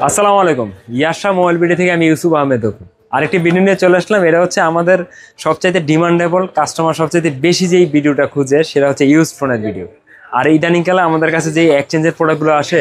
আসসালামু আলাইকুম। ইয়াশা mobile video থেকে আমি ইউসুফ আহমেদ অপু আরেকটি ভিডিও নিয়ে চলে আসলাম। এটা হচ্ছে আমাদের সবচাইতে ডিমান্ডেবল কাস্টমার সবচাইতে বেশি যেই ভিডিওটা খুঁজে সেটা হচ্ছে ইউজ ফোনের ভিডিও। আর ইদানিংকালে আমাদের কাছে যে এক্সচেঞ্জের প্রোডাক্টগুলো আসে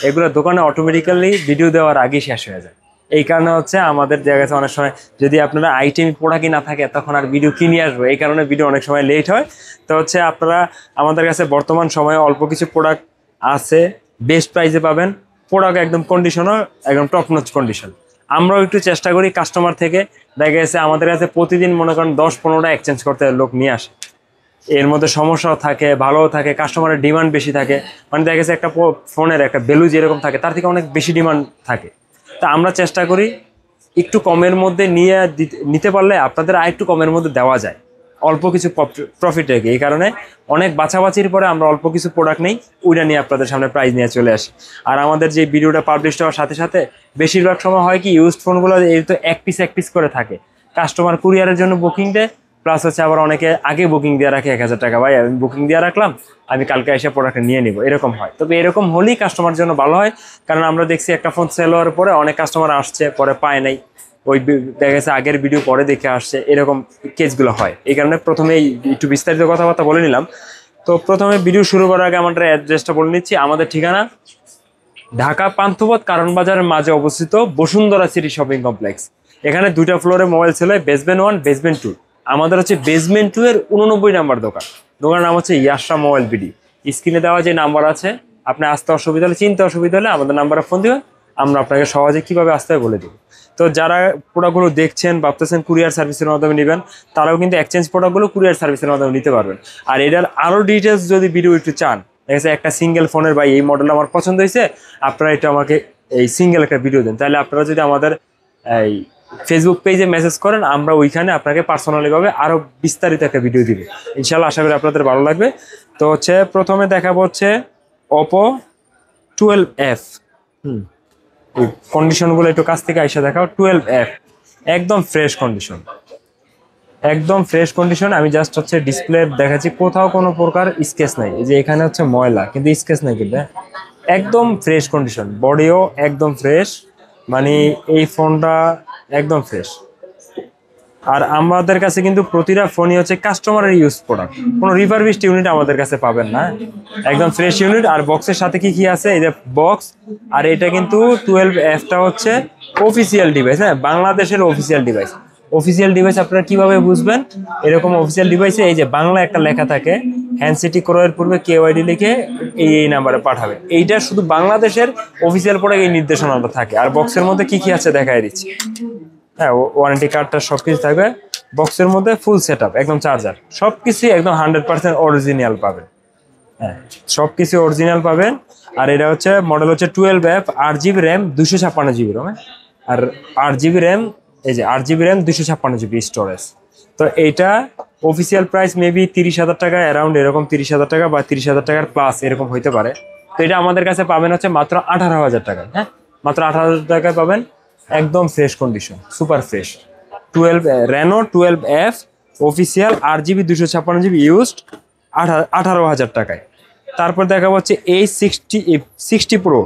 এগুলো দোকানে অটোমেটিক্যালি ভিডিও দেওয়ার আগেই শেষ হয়ে যায়। এই কারণে হচ্ছে আমাদের দেখা গেছে অনেক সময় যদি আপনারা আইটেম প্রোডাক্টই না থাকে তখন আর ভিডিও কিনে আসবো, এই কারণে ভিডিও অনেক সময় লেট হয়। তো হচ্ছে আপনারা আমাদের কাছে বর্তমান সময়ে অল্প কিছু প্রোডাক্ট আছে, বেস্ট প্রাইসে পাবেন। প্রোডাক্ট একদম কন্ডিশনও একদম টপ নচ কন্ডিশন। আমরাও একটু চেষ্টা করি কাস্টমার থেকে, দেখা গেছে আমাদের কাছে প্রতিদিন মনে করেন 10-15টা এক্সচেঞ্জ করতে লোক নিয়ে আসে। এর মধ্যে সমস্যাও থাকে, ভালোও থাকে, কাস্টমারের ডিমান্ড বেশি থাকে। মানে দেখা গেছে একটা ফোনের একটা ভ্যালু যেরকম থাকে তার থেকে অনেক বেশি ডিমান্ড থাকে। তা আমরা চেষ্টা করি একটু কমের মধ্যে নিতে পারলে আপনাদের আর একটু কমের মধ্যে দেওয়া যায়, অল্প কিছু প্রফিট রেখে। এই কারণে অনেক বাছাবাছির পরে আমরা অল্প কিছু প্রোডাক্ট নেই, ওইটা নিয়ে আপনাদের সামনে প্রাইস নিয়ে চলে আসি। আর আমাদের যে ভিডিওটা পাবলিশ হওয়ার সাথে সাথে বেশিরভাগ সময় হয় কি ইউজড ফোনগুলো এই তো এক পিস করে থাকে। কাস্টমার কুরিয়ারের জন্য বুকিং দেয়, প্লাস হচ্ছে আবার অনেকে আগে বুকিং দিয়ে রাখে 1000 টাকা, ভাই আমি বুকিং দিয়ে রাখলাম, আমি কালকে এসে প্রোডাক্ট নিয়ে নিব, এরকম হয়। তবে এরকম হলেই কাস্টমার জন্য ভালো হয়, কারণ আমরা দেখছি একটা ফোন সেল হওয়ার পরে অনেক কাস্টমার আসছে পরে পায় নাই, ওই দেখা গেছে আগের ভিডিও পরে দেখে আসছে, এরকম কেসগুলো হয়। এই কারণে প্রথমেই একটু বিস্তারিত কথাবার্তা বলে নিলাম। তো প্রথমে ভিডিও শুরু করার আগে আমাদের অ্যাড্রেসটা বলে নিচ্ছি। আমাদের ঠিকানা ঢাকা পান্থপথ কারণ বাজারের মাঝে অবস্থিত বসুন্ধরা সিটি শপিং কমপ্লেক্স। এখানে 2টা ফ্লোরে মোবাইল ছিল, বেসমেন্ট 1 বেসমেন্ট 2। আমাদের হচ্ছে বেসমেন্ট 2 এর 89 নাম্বার দোকান। দোকানের নাম হচ্ছে ইয়াশা মোবাইল ভিডি। স্ক্রিনে দেওয়া যে নাম্বার আছে, আপনি আসতে অসুবিধা হলে, চিনতে অসুবিধা হলে আমাদের নাম্বারে ফোন দিবেন, আমরা আপনাকে সহজে কীভাবে আসতে হবে বলে দেবো। তো যারা প্রোডাক্টগুলো দেখছেন ভাবতেছেন কুরিয়ার সার্ভিসের মাধ্যমে নেবেন, তারাও কিন্তু এক্সচেঞ্জ প্রোডাক্টগুলো কুরিয়ার সার্ভিসের মাধ্যমে নিতে পারবেন। আর এটার আরও ডিটেলস যদি ভিডিও একটু চান, দেখা যাচ্ছে একটা সিঙ্গেল ফোনের বা এই মডেল আমার পছন্দ হয়েছে, আপনারা এটা আমাকে এই সিঙ্গেল একটা ভিডিও দেন, তাহলে আপনারা যদি আমাদের এই ফেসবুক পেজে মেসেজ করেন, আমরা ওইখানে আপনাকে পার্সোনালিভাবে আরও বিস্তারিত একটা ভিডিও দিব। ইনশাল্লাহ আশা করি আপনাদের ভালো লাগবে। তো হচ্ছে প্রথমে দেখাবো হচ্ছে ওপো 12F। এই কন্ডিশনগুলো একটু কাছ থেকে আইসা দেখাও। 12F একদম ফ্রেশ কন্ডিশন, একদম ফ্রেশ কন্ডিশন। আমি জাস্ট হচ্ছে ডিসপ্লে দেখাচ্ছি, কোথাও কোনো প্রকার স্কেচ নাই। এই যে এখানে হচ্ছে ময়লা, কিন্তু স্কেচ নাই, কিন্তু একদম ফ্রেশ কন্ডিশন। বডিও একদম ফ্রেশ, মানে এই ফোনটা একদম ফ্রেশ। আর আমাদের কাছে কিন্তু প্রতিটা ফোনই হচ্ছে কাস্টমারের ইউজ প্রোডাক্ট, কোনো রিফারবিশড ইউনিট আমাদের কাছে পাবেন না, একদম ফ্রেশ ইউনিট। আর বক্সের সাথে কি কি আছে, এই যে বক্স। আর এটা কিন্তু 12Fটা হচ্ছে অফিসিয়াল ডিভাইস, হ্যাঁ, বাংলাদেশের অফিসিয়াল ডিভাইস। অফিসিয়াল ডিভাইস আপনারা কিভাবে বুঝবেন, এরকম অফিসিয়াল ডিভাইসে এই যে বাংলা একটা লেখা থাকে, হ্যান্ডসেটি ক্রয়ের পূর্বে KYD লিখে এই নাম্বারে পাঠাবে। এইটা শুধু বাংলাদেশের অফিসিয়াল প্রোডাক্ট, এই নির্দেশনাটা থাকে। আর বক্সের মধ্যে কি কি আছে দেখাই দিচ্ছি। হ্যাঁ, ওয়ারেন্টি কার্ডটা সবকিছু থাকবে বক্সের মধ্যে, ফুল সেট আপ, একদম চার্জার, সবকিছু একদম 100% অরিজিনাল পাবেন। হ্যাঁ, সবকিছু অরিজিনাল পাবেন। আর এটা হচ্ছে মডেল হচ্ছে 12F, 8GB RAM, 256GB Rome. আর 8GB র্যাম, এই যে 8GB র্যাম, 256GB স্টোরেজ। তো এইটা অফিসিয়াল প্রাইস মেবি 30,000 টাকা, অ্যারাউন্ড এরকম 30,000 টাকা বা 30,000 টাকার প্লাস এরকম হইতে পারে। তো এটা আমাদের কাছে পাবেন হচ্ছে মাত্র 18,000 টাকা। হ্যাঁ, মাত্র 18,000 টাকায় পাবেন, একদম fresh condition, super fresh. Reno 12F official, 8GB 256GB used, 18,000 টাকায়। তারপর দেখা হচ্ছে এই 60 প্রো।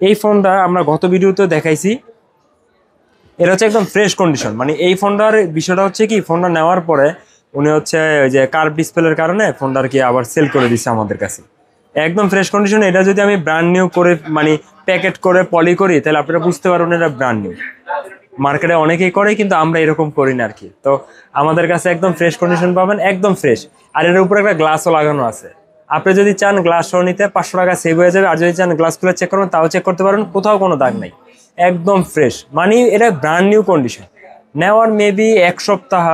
এই ফোনটা আমরা গত ভিডিওতে দেখাইছি, এটা হচ্ছে একদম ফ্রেশ কন্ডিশন। মানে এই ফোনটার বিষয়টা হচ্ছে কি, ফোনটা নেওয়ার পরে উনি হচ্ছে ওই যে কার্ভ ডিসপ্লের কারণে ফোনটা আর কি আবার সেল করে দিচ্ছে আমাদের কাছে, একদম ফ্রেশ কন্ডিশন। এটা যদি আমি ব্র্যান্ড নিউ করে মানে প্যাকেট করে পলি করি, তাহলে আপনারা বুঝতে পারবেন এটা ব্র্যান্ড নিউ। মার্কেটে অনেকেই করে, কিন্তু আমরা এরকম করি না আর কি। তো আমাদের কাছে একদম ফ্রেশ কন্ডিশন পাবেন, একদম ফ্রেশ। আর এর উপরে একটা গ্লাসও লাগানো আছে। আপনি যদি চান গ্লাস সহ নিতে 500 টাকা সেভ হয়ে যাবে। আর যদি চান গ্লাস খুলে চেক করবেন, তাও চেক করতে পারেন, কোথাও কোনো দাগ নাই, একদম ফ্রেশ। মানে এটা ব্র্যান্ড নিউ কন্ডিশন। নেওয়ার মেবি 1 সপ্তাহ,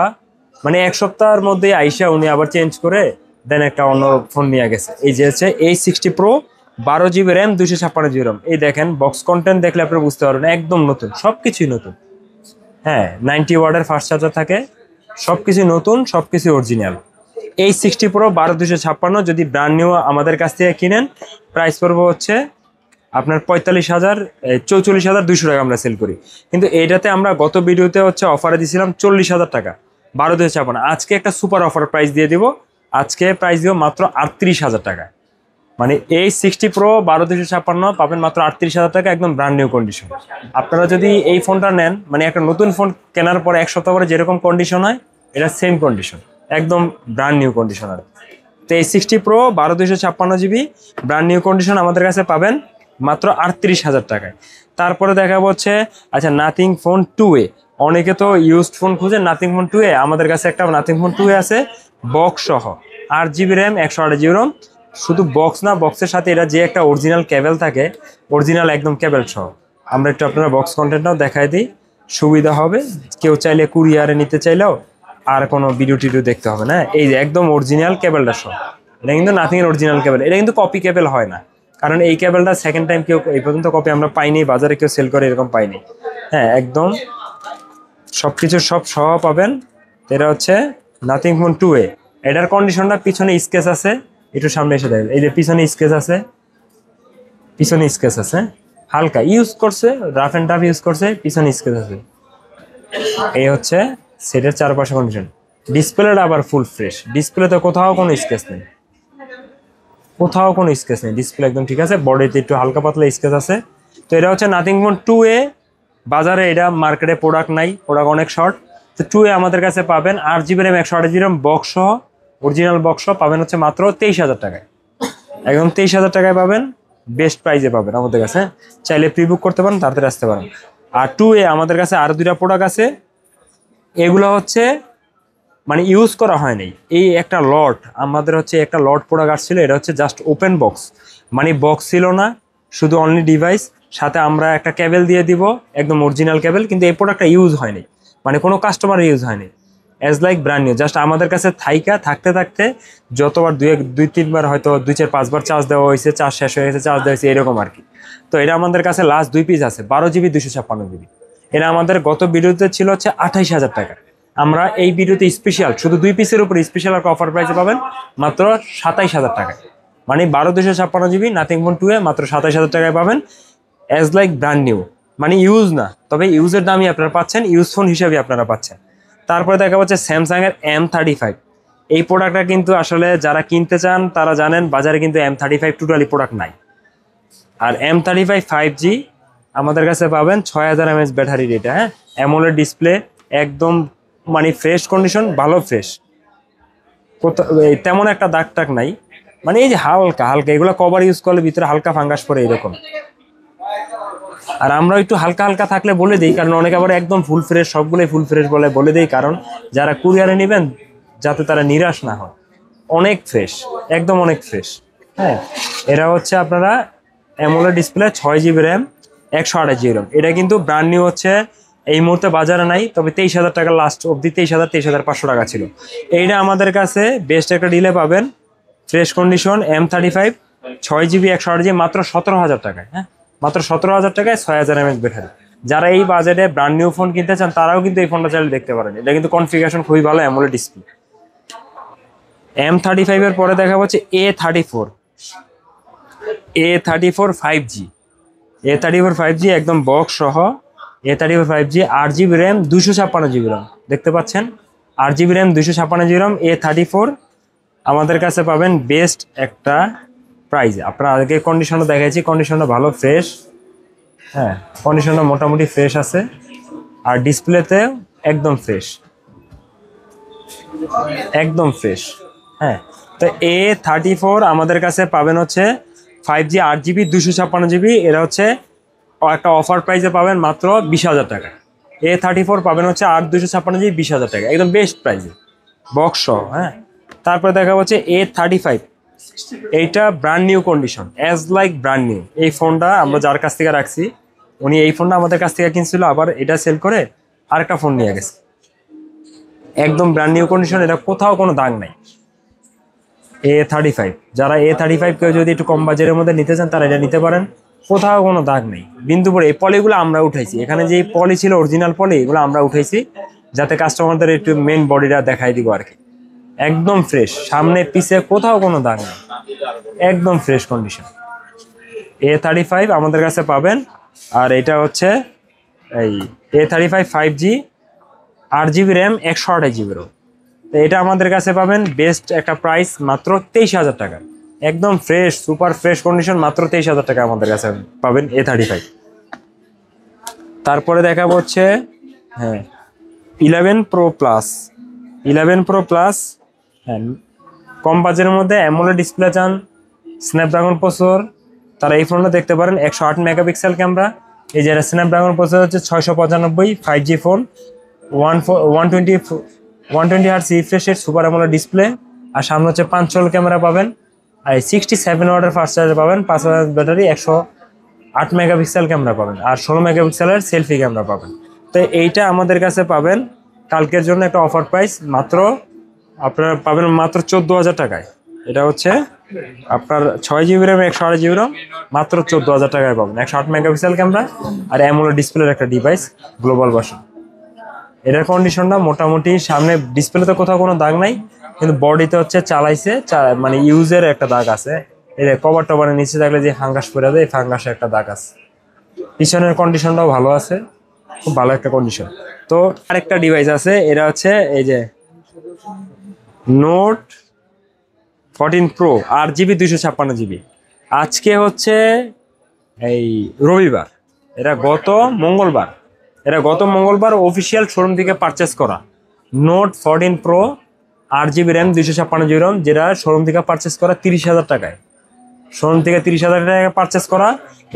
মানে 1 সপ্তাহের মধ্যে আইসা উনি আবার চেঞ্জ করে দেন একটা অন্য ফোন নিয়ে গেছে। এই যে হচ্ছে এই 60 pro, 12GB RAM, 256GB Rome. এই দেখেন বক্স কন্টেন্ট দেখলে আপনারা বুঝতে পারবেন একদম নতুন, সবকিছুই নতুন। হ্যাঁ, 90 ওয়াটের ফাস্ট চার্জার থাকে, সবকিছু নতুন, সবকিছু অরিজিনাল। এই 60 প্রো 12,256 যদি ব্র্যান্ড নিউ আমাদের কাছ থেকে কিনেন, প্রাইস পড়বে হচ্ছে আপনার 44,200 টাকা আমরা সেল করি। কিন্তু এইটাতে আমরা গত ভিডিওতে হচ্ছে অফারে দিয়েছিলাম 40,000 টাকা, 12,256। আজকে একটা সুপার অফার প্রাইস দিয়ে দিব, আজকে প্রাইস দিব মাত্র 38,000 টাকা। মানে এই 60 Pro 12256 পাবেন মাত্র 38,000 টাকা, একদম ব্র্যান্ড নিউ কন্ডিশন। আপনারা যদি এই ফোনটা নেন, মানে একটা নতুন ফোন কেনার পরে 1 সপ্তাহ পরে যেরকম কন্ডিশন হয়, এটা সেম কন্ডিশন, একদম ব্র্যান্ড নিউ কন্ডিশন। আর তো এই 60 Pro 12256 GB brand new condition আমাদের কাছে পাবেন মাত্র 38,000 টাকায়। তারপরে দেখাবো হচ্ছে আচ্ছা নাথিং ফোন 2A। অনেকে তো ইউজড ফোন খুঁজে, নাথিং ফোন 2A আমাদের কাছে একটা নাথিং ফোন 2A আছে বক্স সহ, 8GB RAM 128GB ROM। শুধু বক্স না, বক্সের সাথে এটা যে একটা অরিজিনাল কেবল থাকে, অরিজিনাল একদম কেবল সহ। আমরা একটু আপনারা বক্স কন্টেন্টটাও দেখাই দিই, সুবিধা হবে। কেউ চাইলে কুরিয়ারে নিতে চাইলেও আর কোনো ভিডিও টিডিও দেখতে হবে না। এই যে একদম অরিজিনাল কেবলটা সহ, এটা কিন্তু নাথিং এর অরিজিনাল কেবল, এটা কিন্তু কপি কেবল হয় না, কারণ এই কেবলটা সেকেন্ড টাইম কেউ এই পর্যন্ত কপি আমরা পাইনি, বাজারে কেউ সেল করে এরকম পাইনি। হ্যাঁ, একদম সবকিছু সব সহ পাবেন। এটা হচ্ছে নাথিং ফোন 2A। এটার কন্ডিশনটা পিছনে স্কেচ আছে, একটু সামনে এসে দেখবেন, এই যে পিছনে স্কেচ আছে, পিছনে স্কেচ আছে, হালকা ইউজ করছে, রাফ এন্ড টাফ ইউজ করছে, পিছনে স্কেচ আছে। এই হচ্ছে সেটের চারপাশে কন্ডিশন। ডিসপ্লেটা আবার ফুল ফ্রেশ, ডিসপ্লেতে কোথাও কোনো স্কেচ নেই, কোথাও কোনো স্কেচ নেই, ডিসপ্লে একদম ঠিক আছে। বডিতে একটু হালকা পাতলা স্কেচ আছে। তো এটা হচ্ছে নাথিং ফোন 2A। বাজারে এটা মার্কেটে প্রোডাক্ট নাই, প্রোডাক্ট অনেক শর্ট। তো 2A আমাদের কাছে পাবেন 8GB RAM 128GB ROM box সহ, অরিজিনাল বক্স সহ পাবেন হচ্ছে মাত্র 23,000 টাকায়, একদম 23,000 টাকায় পাবেন, বেস্ট প্রাইজে পাবেন আমাদের কাছে। চাইলে প্রি বুক করতে পারেন, তাড়াতাড়ি আসতে পারেন। আর 2A আমাদের কাছে আরও 2টা প্রোডাক্ট আছে, এগুলো হচ্ছে মানে ইউজ করা হয়নি। এই একটা লট আমাদের হচ্ছে একটা লট প্রোডাক্ট আসছিল, এটা হচ্ছে জাস্ট ওপেন বক্স, মানে বক্স ছিল না, শুধু অনলি ডিভাইস, সাথে আমরা একটা কেবল দিয়ে দিব, একদম অরিজিনাল কেবল। কিন্তু এই প্রোডাক্টটা ইউজ হয়নি, মানে কোনো কাস্টমার ইউজ হয়নি, as like brand new. Just আমাদের কাছে থাকতে থাকতে যতবার দুই তিনবার হয়তো 2-4-5 বার চার্জ দেওয়া হয়েছে, চার্জ শেষ হয়ে গেছে, চার্জ দেওয়া হয়েছে, এরকম আর কি। তো এটা আমাদের কাছে লাস্ট 2 পিস আছে 12GB 256GB। এটা আমাদের গত ভিডিওতে ছিল হচ্ছে 28,000 টাকা। আমরা এই ভিডিওতে স্পেশাল শুধু 2 পিসের উপরে স্পেশাল একটা অফার প্রাইসে পাবেন মাত্র 27,000 টাকায়। মানে 12/256GB নাথিং ফোন 2A মাত্র 27,000 টাকায় পাবেন, অ্যাজ লাইক ব্র্যান্ড নিউ, মানে ইউজ না, তবে ইউজের দামই আপনারা পাচ্ছেন, ইউজ ফোন হিসেবে আপনারা পাচ্ছেন। তারপরে দেখা যাচ্ছে স্যামসাং এর M35। এই প্রোডাক্টটা কিন্তু আসলে যারা কিনতে চান তারা জানেন বাজারে কিন্তু M35 টোটালি প্রোডাক্ট নাই। আর M35 5G আমাদের কাছে পাবেন 6000 mAh ব্যাটারি রেট। হ্যাঁ, অ্যামোলেড ডিসপ্লে, একদম মানে ফ্রেশ কন্ডিশন, ভালো ফ্রেশ, তেমন একটা দাগ টাগ নাই, মানে এই যে হালকা হালকা এগুলো কভার ইউজ করলে ভিতরে হালকা ফাঙ্গাস পড়ে এরকম। আর আমরা একটু হালকা হালকা থাকলে বলে দিই, কারণ অনেকে আবার একদম ফুল ফ্রেশ, সবগুলোই ফুল ফ্রেশ বলে দিই, কারণ যারা কুরিয়ারে নেবেন যাতে তারা নিরাশ না হয়। অনেক ফ্রেশ, একদম অনেক ফ্রেশ। হ্যাঁ, এটা হচ্ছে আপনারা AMOLED display, 6GB RAM 128GB ROM। এটা কিন্তু ব্র্যান্ড নিউ হচ্ছে, এই মুহূর্তে বাজারে নাই, তবে 23,000 টাকা লাস্ট অবধি, 23,500 টাকা ছিল। এইটা আমাদের কাছে বেস্ট একটা ডিলে পাবেন, fresh condition M35 6GB 128GB মাত্র 17,000 টাকায়। হ্যাঁ, মাত্র 17,000 টাকায় 6000 mAh ব্যাটারি। যারা এই বাজেটে ব্র্যান্ড নিউ ফোন কিনতে চান তারাও কিন্তু এই ফোনটা চাইলে দেখতে পারেন। এটা কিন্তু কনফিগারেশন খুবই ভালো, অ্যামোলেড ডিসপ্লে। M35 এর পরে দেখা হচ্ছে A34 5G। A34 5G একদম বক্স সহ, A34 5G 8GB RAM 256GB ROM, দেখতে পাচ্ছেন 8GB RAM 256GB ROM A34 আমাদের কাছে পাবেন বেস্ট একটা প্রাইস। আপনারা আগে কন্ডিশনটা দেখাইছি, কন্ডিশনটা ভালো ফ্রেশ। হ্যাঁ, কন্ডিশনটা মোটামুটি ফ্রেশ আছে, আর ডিসপ্লেতে একদম ফ্রেশ, একদম ফ্রেশ। হ্যাঁ, তো A34 আমাদের কাছে পাবেন হচ্ছে 5G 8GB 256GB। এরা হচ্ছে একটা অফার প্রাইসে পাবেন মাত্র 20,000 টাকা। A34 পাবেন হচ্ছে 8/256GB 20,000 টাকা, একদম বেস্ট প্রাইসে বক্স সহ। হ্যাঁ, তারপরে দেখা হচ্ছে A35, এইটা brand new condition, as like brand new. এই ফোনটা আমরা যার কাছ থেকে রাখছি, উনি এই ফোনটা আমাদের কাছ থেকে কিনছিল, আবার এটা সেল করে আরেকটা ফোন নিয়ে গেছে, একদম ব্র্যান্ড নিউ কন্ডিশন, এটা কোথাও কোনো দাগ নাই। A35, যারা A35 কেউ যদি একটু কম বাজেটের মধ্যে নিতে চান তারা এটা নিতে পারেন, কোথাও কোনো দাগ নেই বিন্দু পরে। এই পলিগুলো আমরা উঠাইছি, এখানে যে পলি ছিল অরিজিনাল পলি, এগুলো আমরা উঠাইছি যাতে কাস্টমারদের একটু মেন বডিটা দেখাই দিব আর কি। একদম ফ্রেশ, সামনে পিছে কোথাও কোনো দাগ নেই, একদম ফ্রেশ কন্ডিশন। A35 আমাদের কাছে পাবেন। আর এটা হচ্ছে এই A35 5G 8GB RAM 128GB ROM। তো এটা আমাদের কাছে পাবেন বেস্ট একটা প্রাইস মাত্র 23,000 টাকা। একদম ফ্রেশ, সুপার ফ্রেশ কন্ডিশন, মাত্র 23,000 টাকা আমাদের কাছে পাবেন A35। তারপরে দেখাবো হচ্ছে হ্যাঁ 11 Pro Plus। 11 Pro Plus, হ্যাঁ কম বাজেটের মধ্যে অ্যামোলেড ডিসপ্লে চান, স্ন্যাপড্রাগন প্রসেসর, তারা এই ফোনটা দেখতে পারেন। 108 মেগাপিক্সেল ক্যামেরা, এই যে স্ন্যাপড্রাগন প্রসেসর হচ্ছে 695 5G phone, 120 hertz refresh rate, super AMOLED display, আর সামনে হচ্ছে 5 ক্যামেরা পাবেন, আর 67 ওয়াটের ফাস্ট চার্জার পাবেন, 5000 ব্যাটারি, 108 মেগাপিক্সেল ক্যামেরা পাবেন, আর 16 মেগাপিক্সেলের সেলফি ক্যামেরা পাবেন। তো এইটা আমাদের কাছে পাবেন কালকের জন্য একটা অফার প্রাইস, মাত্র আপনারা পাবেন মাত্র 14,000 টাকায়। এটা হচ্ছে আপনার 6GB RAM 128GB RAM, মাত্র 14,000 টাকায় পাবেন। 108 মেগাপিক্সেল ক্যামেরা আর অ্যামোলেড ডিসপ্লের একটা ডিভাইস, গ্লোবাল ভার্সন। এটার কন্ডিশনটা মোটামুটি, সামনে ডিসপ্লেতে কোথাও কোনো দাগ নাই, কিন্তু বডিতে হচ্ছে চালাইছে মানে ইউজের একটা দাগ আছে। এই কভার টভারের নিচে থাকলে যে ফাঙ্গাস পড়ে যায়, এই ফাঙ্গাসের একটা দাগ আছে। পিছনের কন্ডিশনটাও ভালো আছে, খুব ভালো একটা কন্ডিশন। তো আরেকটা ডিভাইস আছে, এটা হচ্ছে এই যে নোট 14 Pro 8GB 256GB। আজকে হচ্ছে এই রবিবার, এটা গত মঙ্গলবার অফিসিয়াল শোরুম থেকে পারচেস করা note 14 Pro 8GB RAM 256GB RAM, যেটা শোরুম থেকে পারচেস করা 30,000 টাকায়। শোরুম থেকে 30,000 টাকায় পারচেস করা,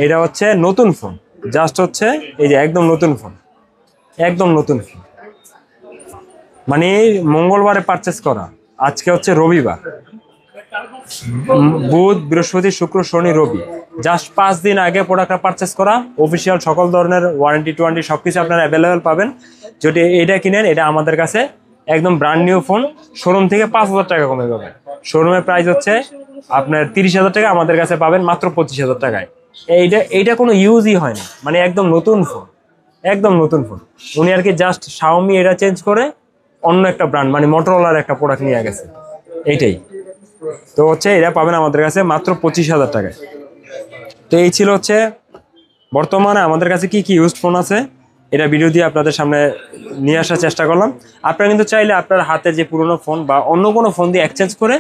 এটা হচ্ছে নতুন ফোন, জাস্ট হচ্ছে এই যে একদম নতুন ফোন, একদম নতুন ফোন, মানে মঙ্গলবারে পারচেস করা। আজকে হচ্ছে রবিবার, বুধ বৃহস্পতি শুক্র শনি রবি, জাস্ট 5 দিন আগে প্রোডাক্টটা পারচেস করা। অফিসিয়াল সকল ধরনের ওয়ারেন্টি টোয়ারেন্টি সবকিছু আপনারা অ্যাভেলেবেল পাবেন। যদি এটা কিনেন, এটা আমাদের কাছে একদম ব্র্যান্ড নিউ ফোন, শোরুম থেকে 5,000 টাকা কমে পাবেন। শোরুমের প্রাইস হচ্ছে আপনার 30,000 টাকা, আমাদের কাছে পাবেন মাত্র 25,000 টাকায়। এইটা কোনো ইউজই হয় না, মানে একদম নতুন ফোন, একদম নতুন ফোন। উনি আর কি জাস্ট শাওমি এটা চেঞ্জ করে অন্য একটা ব্র্যান্ড, মানে মোটরোলার একটা প্রোডাক্ট নিয়ে গেছে, এইটাই। তো হচ্ছে এটা পাবেন আমাদের কাছে মাত্র 25,000 টাকায়। তো এই ছিল হচ্ছে বর্তমানে আমাদের কাছে কি কি ইউজড ফোন আছে, এটা ভিডিও দিয়ে আপনাদের সামনে নিয়ে আসার চেষ্টা করলাম। আপনারা কিন্তু চাইলে আপনার হাতে যে পুরোনো ফোন বা অন্য কোনো ফোন দিয়ে এক্সচেঞ্জ করে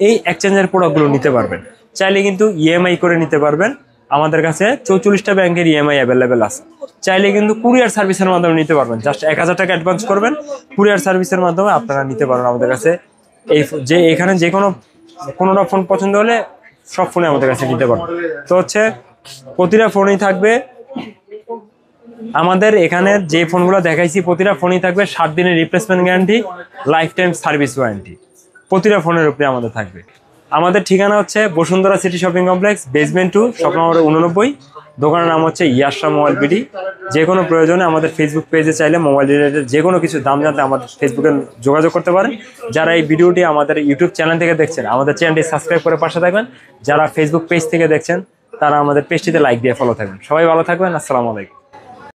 এই এক্সচেঞ্জের প্রোডাক্টগুলো নিতে পারবেন। চাইলে কিন্তু ইএমআই করে নিতে পারবেন, আমাদের কাছে 44টা ব্যাংকের ইএমআই অ্যাভেলেবেল আছে। চাইলে কিন্তু কুরিয়ার সার্ভিসের মাধ্যমে নিতে পারবেন, জাস্ট 1,000 টাকা অ্যাডভান্স করবেন, কুরিয়ার সার্ভিসের মাধ্যমে আপনারা নিতে পারবেন আমাদের কাছে। যে এখানে যে কোনোটা ফোন পছন্দ হলে সব ফোনে আমাদের কাছে নিতে পারবেন। তো হচ্ছে প্রতিটা ফোনেই থাকবে, আমাদের এখানে যে ফোনগুলো দেখাইছি প্রতিটা ফোনেই থাকবে 7 দিনের replacement guarantee, life time service warranty, প্রতিটা ফোনের উপরে আমাদের থাকবে। আমাদের ঠিকানা হচ্ছে Bashundhara city shopping complex, basement 2, shop number 89। দোকানের নাম হচ্ছে ইয়াশা মোবাইল বিডি। যে কোনো প্রয়োজনে আমাদের ফেসবুক পেজে চাইলে মোবাইল রিলেটেড যে কোনো কিছু দাম জানতে আমাদের ফেসবুকে যোগাযোগ করতে পারেন। যারা এই ভিডিওটি আমাদের ইউটিউব চ্যানেল থেকে দেখছেন, আমাদের চ্যানেলটি সাবস্ক্রাইব করে পাশে থাকবেন। যারা ফেসবুক পেজ থেকে দেখছেন, তারা আমাদের পেজটিতে লাইক দিয়ে ফলো থাকবেন। সবাই ভালো থাকবেন, আসসালামু আলাইকুম।